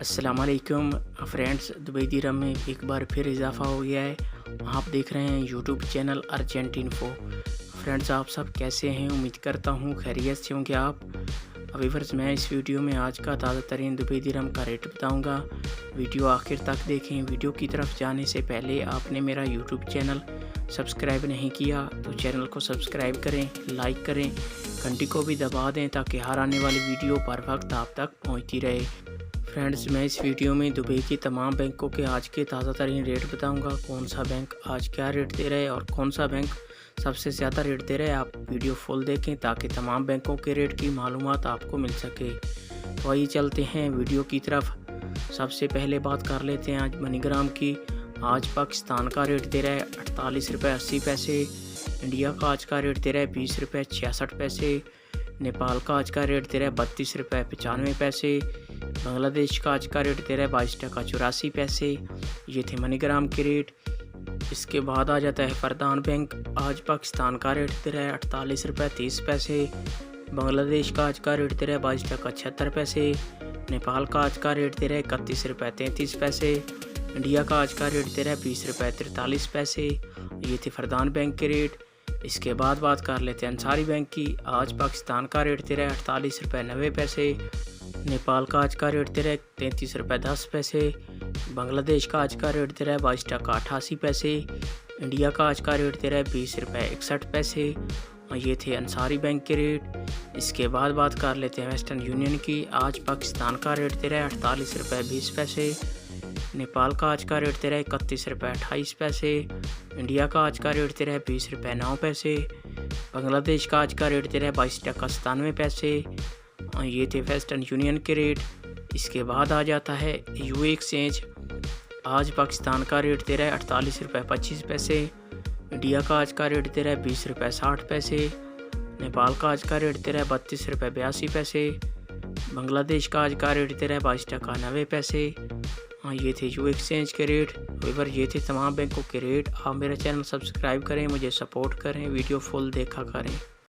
अस्सलामुअलैकुम friends, Dubai दिरहम में एक बार फिर इजाफ़ा हो गया है। आप देख रहे हैं YouTube channel urgent info. Friends, आप सब कैसे हैं? उम्मीद करता हूँ खैरियत से होंगे आप। व्यूअर्स, मैं इस वीडियो में आज का ताज़ा तरीन दुबई दिरहम का रेट बताऊँगा। वीडियो आखिर तक देखें। वीडियो की तरफ जाने से पहले आपने मेरा यूट्यूब चैनल सब्सक्राइब नहीं किया तो चैनल को सब्सक्राइब करें, लाइक करें, घंटी को भी दबा दें ताकि हर आने वाली वीडियो पर वक्त आप तक पहुँचती रहे। फ्रेंड्स, मैं इस वीडियो में दुबई की तमाम बैंकों के आज के ताज़ा तरीन रेट बताऊंगा। कौन सा बैंक आज क्या रेट दे रहा है और कौन सा बैंक सबसे ज़्यादा रेट दे रहा है। आप वीडियो फुल देखें ताकि तमाम बैंकों के रेट की मालूमात आपको मिल सके। तो आइए चलते हैं वीडियो की तरफ। सबसे पहले बात कर लेते हैं आज मनीग्राम की। आज पाकिस्तान का रेट दे रहा है 48 रुपये 80 पैसे। इंडिया का आज का रेट दे रहा है 20 रुपये 66 पैसे। नेपाल का आज का रेट दे रहा है 32 रुपये 95 पैसे। बांग्लादेश का आज का रेट दे रहा है 22 टका 84 पैसे। ये थे मनीग्राम के रेट। इसके बाद आ जाता है फरदान बैंक। आज पाकिस्तान का रेट दे रहा है 48 रुपये 30 पैसे। बांग्लादेश का आज का रेट दे रहा है 22 टका 76 पैसे। नेपाल का आज का रेट दे रहा है 31 रुपये 33 पैसे। इंडिया का आज का रेट दे रहा है 20 रुपये 43 पैसे। ये थे फरदान बैंक के रेट। इसके बाद बात कर लेते हैं अंसारी बैंक की। आज पाकिस्तान का रेट दे रहा है 48 रुपये 90 पैसे। नेपाल का आज का रेट दे रहा है 33 रुपये 10 पैसे। बांग्लादेश का आज का रेट दे रहा है 22 टका 88 पैसे। इंडिया का आज का रेट दे रहा है 20 रुपये 61 पैसे। और ये थे अंसारी बैंक के रेट। इसके बाद बात कर लेते हैं वेस्टर्न यूनियन की। आज पाकिस्तान का रेट दे रहा है 48 रुपये 20 पैसे। नेपाल का आज का रेट दे रहा है 31 रुपये 28 पैसे। इंडिया का आज का रेट दे रहा है 20 रुपये 9 पैसे। बांग्लादेश का आज का रेट दे रहा है 22 टका 97 पैसे। और ये थे वेस्टर्न यूनियन के रेट। इसके बाद आ जाता है यूए एक्सचेंज। आज पाकिस्तान का रेट दे रहा है 48 रुपये 25 पैसे। इंडिया का आज का रेट दे रहा है 20 रुपये 60 पैसे। नेपाल का आज का रेट दे रहा है 32 रुपये 82 पैसे। बांग्लादेश का आज का रेट दे रहा है 22 टका 90 पैसे। हाँ, ये थे यूए एक्सचेंज के रेट। व्यूअर, ये थे तमाम बैंकों के रेट। आप मेरा चैनल सब्सक्राइब करें, मुझे सपोर्ट करें, वीडियो फुल देखा करें।